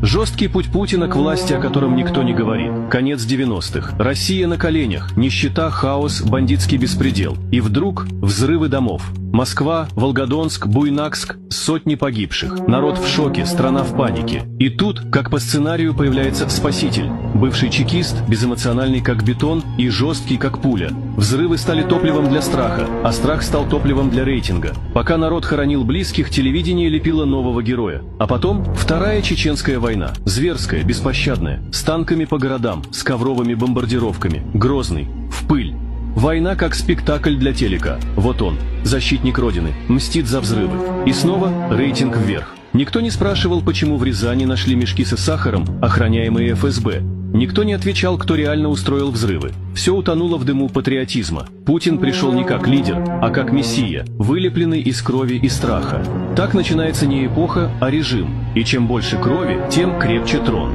Жесткий путь Путина к власти, о котором никто не говорит. Конец 90-х. Россия на коленях. Нищета, хаос, бандитский беспредел. И вдруг взрывы домов. Москва, Волгодонск, Буйнакск, сотни погибших. Народ в шоке, страна в панике. И тут, как по сценарию, появляется спаситель. Бывший чекист, безэмоциональный как бетон и жесткий как пуля. Взрывы стали топливом для страха, а страх стал топливом для рейтинга. Пока народ хоронил близких, телевидение лепило нового героя. А потом Вторая Чеченская война. Зверская, беспощадная. С танками по городам, с ковровыми бомбардировками. Грозный. В пыль. Война как спектакль для телека. Вот он, защитник Родины, мстит за взрывы. И снова рейтинг вверх. Никто не спрашивал, почему в Рязани нашли мешки со сахаром, охраняемые ФСБ. Никто не отвечал, кто реально устроил взрывы. Все утонуло в дыму патриотизма. Путин пришел не как лидер, а как мессия, вылепленный из крови и страха. Так начинается не эпоха, а режим. И чем больше крови, тем крепче трон.